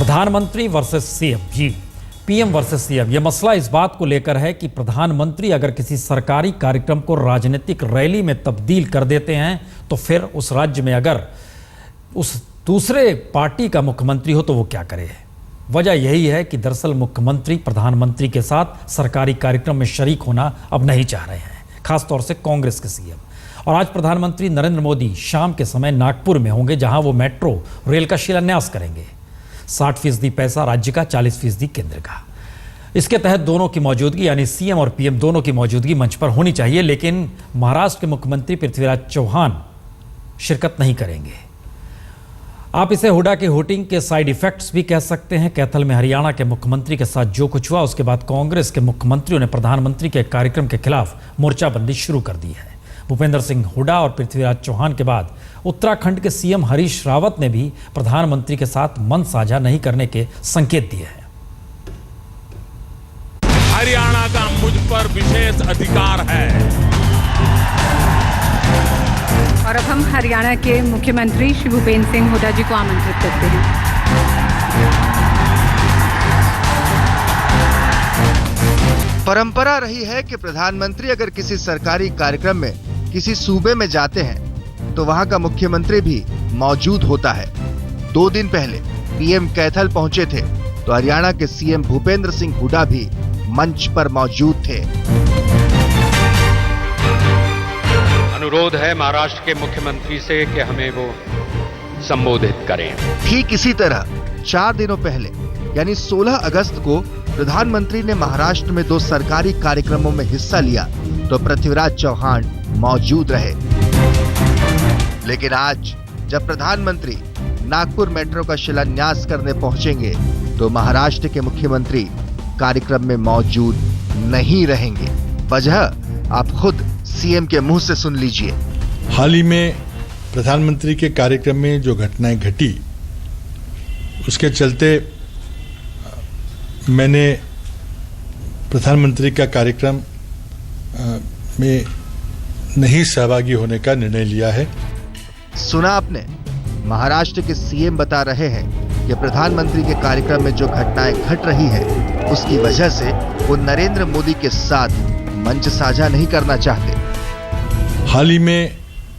प्रधानमंत्री versus CM. जी, PM versus CM. यह मसला इस बात को लेकर है कि प्रधानमंत्री अगर किसी सरकारी कार्यक्रम को राजनीतिक रैली में तब्दील कर देते हैं तो फिर उस राज्य में अगर उस दूसरे पार्टी का मुख्यमंत्री हो तो वो क्या करे। वजह यही है कि दरअसल मुख्यमंत्री प्रधानमंत्री के साथ सरकारी कार्यक्रम में शरीक होना अब नहीं चाह रहे हैं, खासतौर से कांग्रेस के सीएम। और आज प्रधानमंत्री नरेंद्र मोदी शाम के समय नागपुर में होंगे, जहां वो मेट्रो रेल का शिलान्यास करेंगे। 60% पैसा राज्य का, 40% केंद्र का। इसके तहत दोनों की मौजूदगी यानी सीएम और पीएम दोनों की मौजूदगी मंच पर होनी चाहिए, लेकिन महाराष्ट्र के मुख्यमंत्री पृथ्वीराज चौहान शिरकत नहीं करेंगे। आप इसे हुड्डा के होटिंग के साइड इफेक्ट्स भी कह सकते हैं। कैथल में हरियाणा के मुख्यमंत्री के साथ जो कुछ हुआ, उसके बाद कांग्रेस के मुख्यमंत्रियों ने प्रधानमंत्री के कार्यक्रम के खिलाफ मोर्चाबंदी शुरू कर दी है। भूपेंद्र सिंह हुड्डा और पृथ्वीराज चौहान के बाद उत्तराखंड के सीएम हरीश रावत ने भी प्रधानमंत्री के साथ मन साझा नहीं करने के संकेत दिए हैं। हरियाणा का मुझ पर विशेष अधिकार है। और अब हम हरियाणा के मुख्यमंत्री श्री भूपेंद्र सिंह हुड्डा जी को आमंत्रित करते हैं। परंपरा रही है कि प्रधानमंत्री अगर किसी सरकारी कार्यक्रम में किसी सूबे में जाते हैं तो वहां का मुख्यमंत्री भी मौजूद होता है। 2 दिन पहले पीएम कैथल पहुंचे थे तो हरियाणा के सीएम भूपेंद्र सिंह हुड्डा भी मंच पर मौजूद थे। अनुरोध है महाराष्ट्र के मुख्यमंत्री से कि हमें वो संबोधित करें। ठीक इसी तरह 4 दिनों पहले यानी 16 अगस्त को प्रधानमंत्री ने महाराष्ट्र में 2 सरकारी कार्यक्रमों में हिस्सा लिया तो पृथ्वीराज चौहान मौजूद रहे। लेकिन आज जब प्रधानमंत्री नागपुर मेट्रो का शिलान्यास करने पहुंचेंगे तो महाराष्ट्र के मुख्यमंत्री कार्यक्रम में मौजूद नहीं रहेंगे। वजह आप खुद सीएम के मुंह से सुन लीजिए। हाल ही में प्रधानमंत्री के कार्यक्रम में जो घटनाएं घटी, उसके चलते मैंने प्रधानमंत्री का कार्यक्रम में नहीं सहभागी होने का निर्णय लिया है। सुना आपने, महाराष्ट्र के सीएम बता रहे हैं कि प्रधानमंत्री के कार्यक्रम में जो घटनाएं घट रही है उसकी वजह से वो नरेंद्र मोदी के साथ मंच साझा नहीं करना चाहते। हाल ही में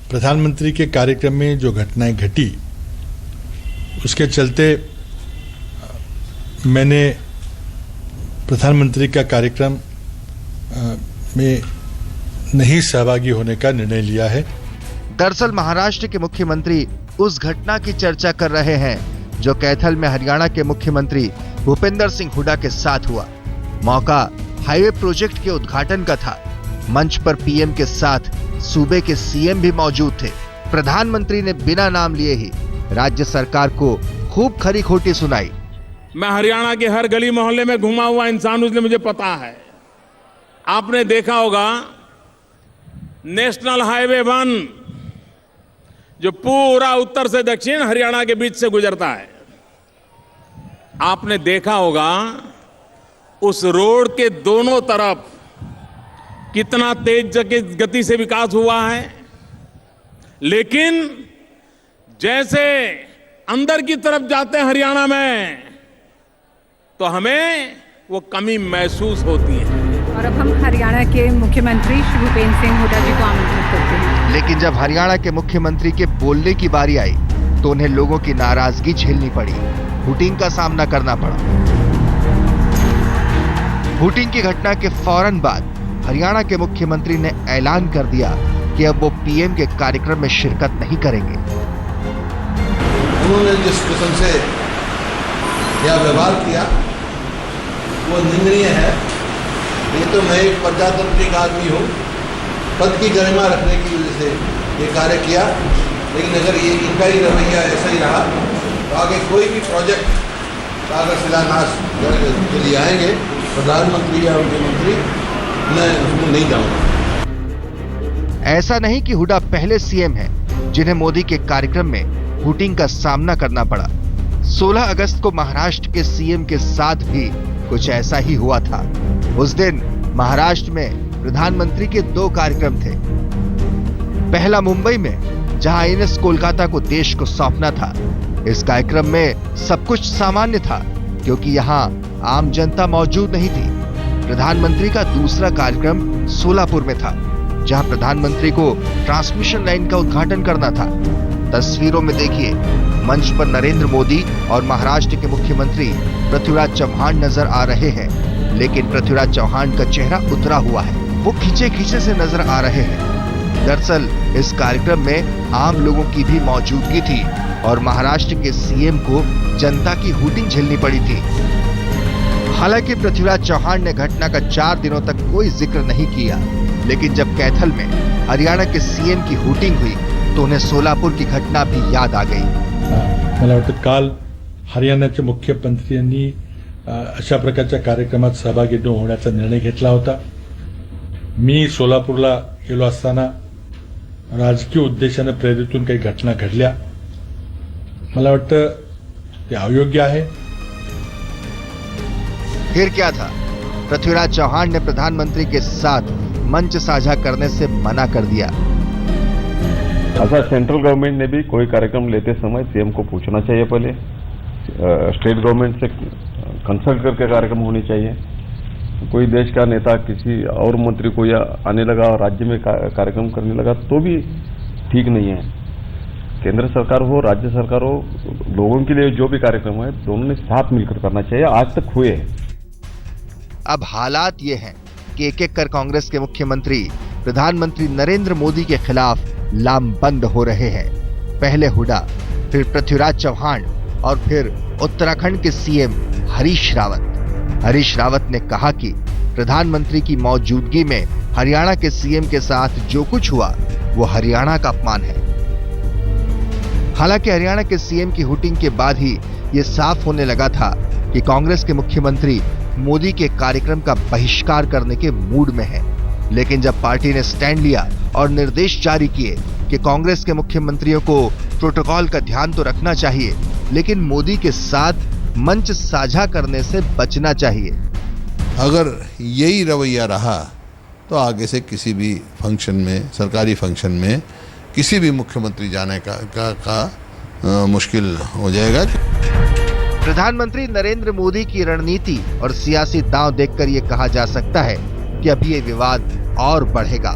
प्रधानमंत्री के कार्यक्रम में जो घटनाएं घटी, उसके चलते मैंने प्रधानमंत्री का कार्यक्रम में नहीं सहभागी होने का निर्णय लिया है। दरअसल महाराष्ट्र के मुख्यमंत्री उस घटना की चर्चा कर रहे हैं जो कैथल में हरियाणा के मुख्यमंत्री भूपेंद्र सिंह हुड्डा के साथ हुआ। मौका हाईवे प्रोजेक्ट के उद्घाटन का था। मंच पर पीएम के साथ सूबे के सीएम भी मौजूद थे। प्रधानमंत्री ने बिना नाम लिए ही राज्य सरकार को खूब खरी खोटी सुनाई। मैं हरियाणा के हर गली मोहल्ले में घुमा हुआ इंसान, उसने मुझे पता है। आपने देखा होगा नेशनल हाईवे 1 जो पूरा उत्तर से दक्षिण हरियाणा के बीच से गुजरता है, आपने देखा होगा उस रोड के दोनों तरफ कितना तेज गति से विकास हुआ है। लेकिन जैसे अंदर की तरफ जाते हैं हरियाणा में तो हमें वो कमी महसूस होती है। और अब हम हरियाणा के मुख्यमंत्री श्री भूपेंद्र सिंह हुड्डा जी को आमंत्रित करते हैं। लेकिन जब हरियाणा के मुख्यमंत्री के बोलने की बारी आई तो उन्हें लोगों की नाराजगी झेलनी पड़ी, हुटिंग का सामना करना पड़ा। हुटिंग की घटना के फौरन बाद हरियाणा के मुख्यमंत्री ने ऐलान कर दिया कि अब वो पीएम के कार्यक्रम में शिरकत नहीं करेंगे। उन्होंने जिस किस्म से यह व्यवहार किया वो निंदनीय है। ये तो मैं एक प्रजातांत्रिक आदमी हूँ, पद की गरिमा रखने की वजह से ये कार्य किया। लेकिन अगर ये इनका ही रवैया ऐसा ही रहा तो आगे कोई भी प्रोजेक्ट का अगर शिलान्यास के लिए आएंगे प्रधानमंत्री या उनके मंत्री, मैं उसमें नहीं जाऊंगा। ऐसा नहीं कि हुड्डा पहले सीएम हैं जिन्हें मोदी के कार्यक्रम में हुटिंग का सामना करना पड़ा। 16 अगस्त को महाराष्ट्र के सीएम के साथ भी कुछ ऐसा ही हुआ था। उस दिन महाराष्ट्र में प्रधानमंत्री के 2 कार्यक्रम थे। पहला मुंबई में, जहां आईएनएस कोलकाता को देश को सौंपना था, इस कार्यक्रम में सब कुछ सामान्य था क्योंकि यहाँ आम जनता मौजूद नहीं थी। प्रधानमंत्री का दूसरा कार्यक्रम सोलापुर में था, जहां प्रधानमंत्री को ट्रांसमिशन लाइन का उद्घाटन करना था। तस्वीरों में देखिए, मंच पर नरेंद्र मोदी और महाराष्ट्र के मुख्यमंत्री पृथ्वीराज चौहान नजर आ रहे हैं, लेकिन पृथ्वीराज चौहान का चेहरा उतरा हुआ है, वो खींचे से नजर आ रहे हैं। दरअसल इस कार्यक्रम में आम लोगों की भी मौजूदगी थी और महाराष्ट्र के सीएम को जनता की हूटिंग झेलनी पड़ी थी। हालांकि पृथ्वीराज चौहान ने घटना का 4 दिनों तक कोई जिक्र नहीं किया, लेकिन जब कैथल में हरियाणा के सीएम की हूटिंग हुई तो उन्हें सोलापुर की घटना भी याद आ गई। मला वाटतं काल हरियाणाचे मुख्यमंत्र्यांनी अशा प्रकारच्या कार्यक्रमात सहभागी न होण्याचा निर्णय घेतला होता। मी सोलापूरला गेलो असताना राजकीय उद्देशाने प्रेरितून काही घटना घडल्या, मला वाटतं ते अयोग्य आहे। फिर क्या था, पृथ्वीराज चौहान ने प्रधानमंत्री के साथ मंच साझा करने से मना कर दिया। ऐसा सेंट्रल गवर्नमेंट ने भी कोई कार्यक्रम लेते समय सीएम को पूछना चाहिए, पहले स्टेट गवर्नमेंट से कंसल्ट करके कार्यक्रम होनी चाहिए। कोई देश का नेता किसी और मंत्री को या आने लगा और राज्य में कार्यक्रम करने लगा तो भी ठीक नहीं है। केंद्र सरकार हो, राज्य सरकार हो, लोगों के लिए जो भी कार्यक्रम है दोनों ने साथ मिलकर करना चाहिए। आज तक हुए हैं। अब हालात ये हैं कि एक-एक कर कांग्रेस के मुख्यमंत्री प्रधानमंत्री नरेंद्र मोदी के खिलाफ लामबंद हो रहे हैं। पहले हुड्डा, फिर पृथ्वीराज चौहान और फिर उत्तराखंड के सीएम हरीश रावत। हरीश रावत ने कहा कि प्रधानमंत्री की मौजूदगी में हरियाणा के सीएम के साथ जो कुछ हुआ वो हरियाणा का अपमान है। हालांकि हरियाणा के सीएम की हुटिंग के बाद ही ये साफ होने लगा था कि कांग्रेस के मुख्यमंत्री मोदी के कार्यक्रम का बहिष्कार करने के मूड में है। लेकिन जब पार्टी ने स्टैंड लिया और निर्देश जारी किए कि कांग्रेस के मुख्यमंत्रियों को प्रोटोकॉल का ध्यान तो रखना चाहिए, लेकिन मोदी के साथ मंच साझा करने से बचना चाहिए। अगर यही रवैया रहा तो आगे से किसी भी फंक्शन में, सरकारी फंक्शन में किसी भी मुख्यमंत्री जाने का मुश्किल हो जाएगा। प्रधानमंत्री नरेंद्र मोदी की रणनीति और सियासी दांव देखकर यह कहा जा सकता है कि अभी ये विवाद और बढ़ेगा।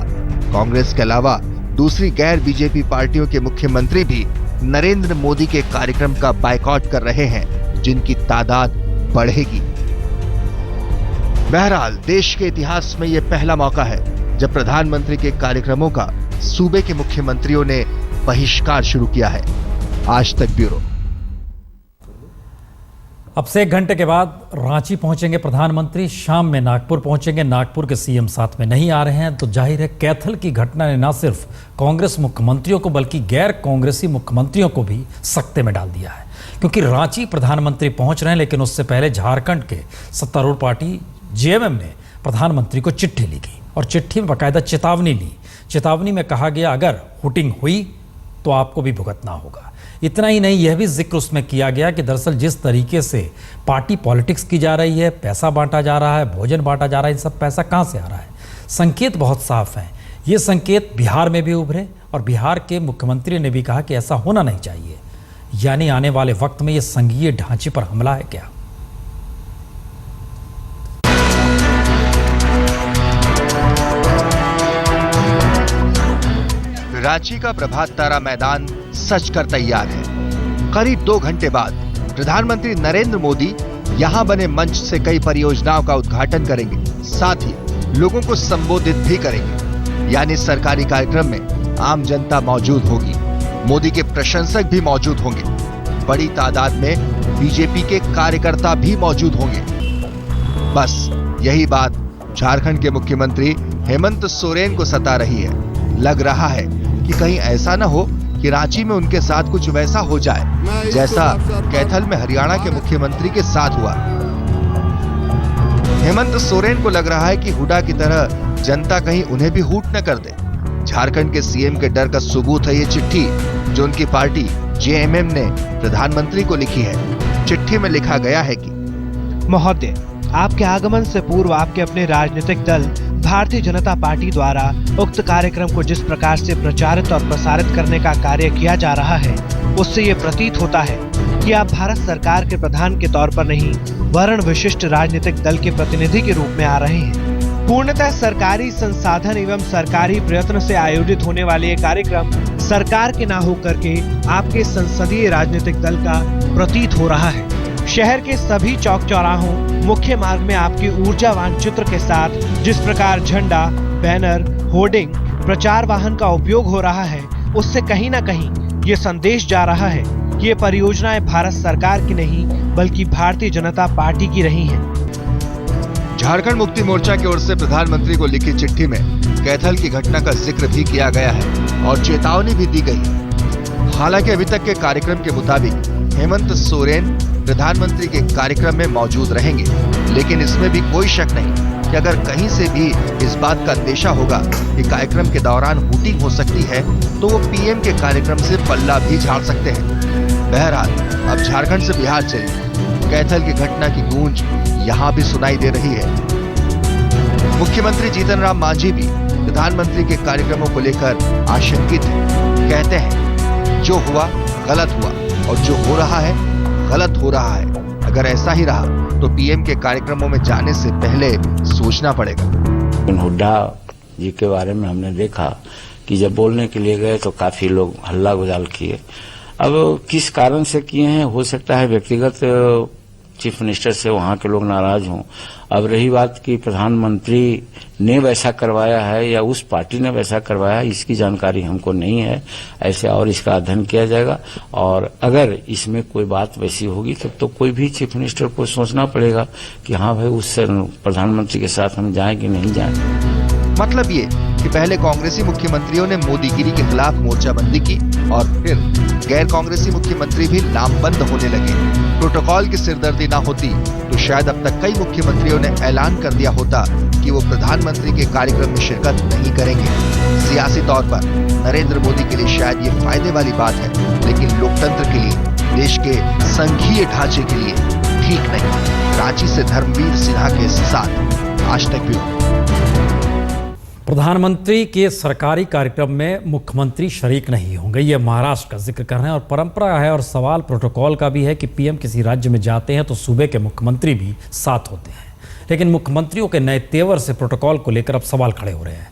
कांग्रेस के अलावा दूसरी गैर बीजेपी पार्टियों के मुख्यमंत्री भी नरेंद्र मोदी के कार्यक्रम का बायकॉट कर रहे हैं, जिनकी तादाद बढ़ेगी। बहरहाल देश के इतिहास में यह पहला मौका है जब प्रधानमंत्री के कार्यक्रमों का सूबे के मुख्यमंत्रियों ने बहिष्कार शुरू किया है। आज तक ब्यूरो। अब से 1 घंटे के बाद रांची पहुंचेंगे प्रधानमंत्री, शाम में नागपुर पहुंचेंगे। नागपुर के सीएम साथ में नहीं आ रहे हैं, तो जाहिर है कैथल की घटना ने न सिर्फ कांग्रेस मुख्यमंत्रियों को बल्कि गैर कांग्रेसी मुख्यमंत्रियों को भी सकते में डाल दिया है। क्योंकि रांची प्रधानमंत्री पहुंच रहे हैं, लेकिन उससे पहले झारखंड के सत्तारूढ़ पार्टी जेएमएम ने प्रधानमंत्री को चिट्ठी लिखी और चिट्ठी में बाकायदा चेतावनी ली। चेतावनी में कहा गया अगर हुटिंग हुई तो आपको भी भुगतना होगा। इतना ही नहीं, यह भी जिक्र उसमें किया गया कि दरअसल जिस तरीके से पार्टी पॉलिटिक्स की जा रही है, पैसा बांटा जा रहा है, भोजन बांटा जा रहा है, इन सब पैसा कहां से आ रहा है। संकेत बहुत साफ हैं। ये संकेत बिहार में भी उभरे और बिहार के मुख्यमंत्री ने भी कहा कि ऐसा होना नहीं चाहिए। यानी आने वाले वक्त में यह संघीय ढांचे पर हमला है क्या? रांची का प्रभात तारा मैदान सच कर तैयार है। करीब 2 घंटे बाद प्रधानमंत्री नरेंद्र मोदी यहां बने मंच से कई परियोजनाओं का उद्घाटन करेंगे, साथ ही लोगों को संबोधित भी करेंगे। यानी सरकारी कार्यक्रम में आम जनता मौजूद होगी, मोदी के प्रशंसक भी मौजूद होंगे, बड़ी तादाद में बीजेपी के कार्यकर्ता भी मौजूद होंगे। बस यही बात झारखंड के मुख्यमंत्री हेमंत सोरेन को सता रही है। लग रहा है कि कहीं ऐसा न हो कि रांची में उनके साथ कुछ वैसा हो जाए जैसा कैथल में हरियाणा के मुख्यमंत्री के साथ हुआ। हेमंत सोरेन को लग रहा है कि हुड्डा की तरह जनता कहीं उन्हें भी हूट न कर दे। झारखंड के सीएम के डर का सबूत है ये चिट्ठी जो उनकी पार्टी जेएमएम ने प्रधानमंत्री को लिखी है। चिट्ठी में लिखा गया है कि महोदय, आपके आगमन से पूर्व आपके अपने राजनीतिक दल भारतीय जनता पार्टी द्वारा उक्त कार्यक्रम को जिस प्रकार से प्रचारित और प्रसारित करने का कार्य किया जा रहा है, उससे ये प्रतीत होता है कि आप भारत सरकार के प्रधान के तौर पर नहीं, वर्ण विशिष्ट राजनीतिक दल के प्रतिनिधि के रूप में आ रहे हैं। पूर्णतः सरकारी संसाधन एवं सरकारी प्रयत्न से आयोजित होने वाले ये कार्यक्रम सरकार के ना होकर के आपके संसदीय राजनीतिक दल का प्रतीत हो रहा है। शहर के सभी चौक चौराहों, मुख्य मार्ग में आपके ऊर्जावान चित्र के साथ जिस प्रकार झंडा, बैनर, होर्डिंग, प्रचार वाहन का उपयोग हो रहा है, उससे कहीं ना कहीं ये संदेश जा रहा है कि ये परियोजनाएं भारत सरकार की नहीं बल्कि भारतीय जनता पार्टी की रही हैं। झारखंड मुक्ति मोर्चा की ओर से प्रधानमंत्री को लिखी चिट्ठी में कैथल की घटना का जिक्र भी किया गया है और चेतावनी भी दी गई। हालांकि अभी तक के कार्यक्रम के मुताबिक हेमंत सोरेन प्रधानमंत्री के कार्यक्रम में मौजूद रहेंगे, लेकिन इसमें भी कोई शक नहीं कि अगर कहीं से भी इस बात का अंदेशा होगा कि कार्यक्रम के दौरान हूटिंग हो सकती है, तो वो पीएम के कार्यक्रम से पल्ला भी झाड़ सकते हैं। बहरहाल अब झारखंड से बिहार चलिए, कैथल की घटना की गूंज यहाँ भी सुनाई दे रही है। मुख्यमंत्री जीतन राम मांझी भी प्रधानमंत्री के कार्यक्रमों को लेकर आशंकित हैं। कहते हैं जो हुआ गलत हुआ और जो हो रहा है गलत हो रहा है। अगर ऐसा ही रहा तो पीएम के कार्यक्रमों में जाने से पहले सोचना पड़ेगा। हुड्डा जी के बारे में हमने देखा कि जब बोलने के लिए गए तो काफी लोग हल्ला गुजाल किए। अब किस कारण से किए हैं, हो सकता है व्यक्तिगत चीफ मिनिस्टर से वहां के लोग नाराज हों। अब रही बात कि प्रधानमंत्री ने वैसा करवाया है या उस पार्टी ने वैसा करवाया है, इसकी जानकारी हमको नहीं है। ऐसे और इसका अध्ययन किया जाएगा और अगर इसमें कोई बात वैसी होगी तब तो कोई भी चीफ मिनिस्टर को सोचना पड़ेगा कि हाँ भाई उस प्रधानमंत्री के साथ हम जाएं कि नहीं जाएं। मतलब ये कि पहले कांग्रेसी मुख्यमंत्रियों ने मोदीगिरी के खिलाफ मोर्चाबंदी की और फिर गैर कांग्रेसी मुख्यमंत्री भी लामबंद होने लगे। प्रोटोकॉल की सिरदर्दी ना होती तो शायद अब तक कई मुख्यमंत्रियों ने ऐलान कर दिया होता कि वो प्रधानमंत्री के कार्यक्रम में शिरकत नहीं करेंगे। सियासी तौर पर नरेंद्र मोदी के लिए शायद ये फायदे वाली बात है, लेकिन लोकतंत्र के लिए, देश के संघीय ढांचे के लिए ठीक नहीं। रांची से धर्मवीर सिन्हा के साथ आज तक ब्यूरो। प्रधानमंत्री के सरकारी कार्यक्रम में मुख्यमंत्री शरीक नहीं होंगे, ये महाराष्ट्र का जिक्र कर रहे हैं और परंपरा है और सवाल प्रोटोकॉल का भी है कि पीएम किसी राज्य में जाते हैं तो सूबे के मुख्यमंत्री भी साथ होते हैं। लेकिन मुख्यमंत्रियों के नए तेवर से प्रोटोकॉल को लेकर अब सवाल खड़े हो रहे हैं।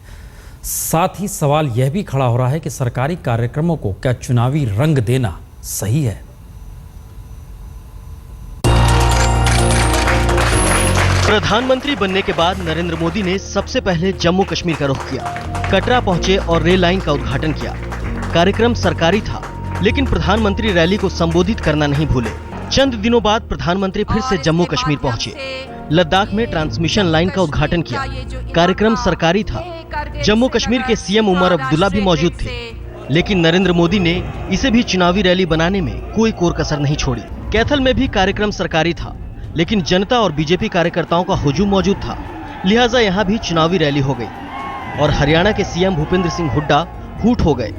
साथ ही सवाल यह भी खड़ा हो रहा है कि सरकारी कार्यक्रमों को क्या चुनावी रंग देना सही है। प्रधानमंत्री बनने के बाद नरेंद्र मोदी ने सबसे पहले जम्मू कश्मीर का रुख किया। कटरा पहुंचे और रेल लाइन का उद्घाटन किया। कार्यक्रम सरकारी था, लेकिन प्रधानमंत्री रैली को संबोधित करना नहीं भूले। चंद दिनों बाद प्रधानमंत्री फिर से जम्मू कश्मीर पहुंचे। लद्दाख में ट्रांसमिशन लाइन का उद्घाटन किया। कार्यक्रम सरकारी था। जम्मू कश्मीर के सीएम उमर अब्दुल्ला भी मौजूद थे, लेकिन नरेंद्र मोदी ने इसे भी चुनावी रैली बनाने में कोई कोर कसर नहीं छोड़ी। कैथल में भी कार्यक्रम सरकारी था, लेकिन जनता और बीजेपी कार्यकर्ताओं का हुजूम मौजूद था, लिहाजा यहां भी चुनावी रैली हो गई और हरियाणा के सीएम भूपेंद्र सिंह हुड्डा हूट हो गए।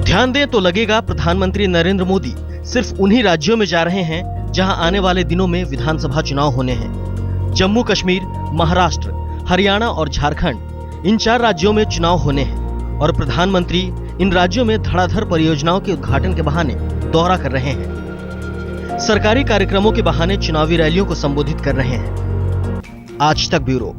ध्यान दें तो लगेगा प्रधानमंत्री नरेंद्र मोदी सिर्फ उन्हीं राज्यों में जा रहे हैं जहां आने वाले दिनों में विधानसभा चुनाव होने हैं। जम्मू कश्मीर, महाराष्ट्र, हरियाणा और झारखंड, इन 4 राज्यों में चुनाव होने हैं और प्रधानमंत्री इन राज्यों में धड़ाधड़ परियोजनाओं के उद्घाटन के बहाने दौरा कर रहे हैं। सरकारी कार्यक्रमों के बहाने चुनावी रैलियों को संबोधित कर रहे हैं। आज तक ब्यूरो।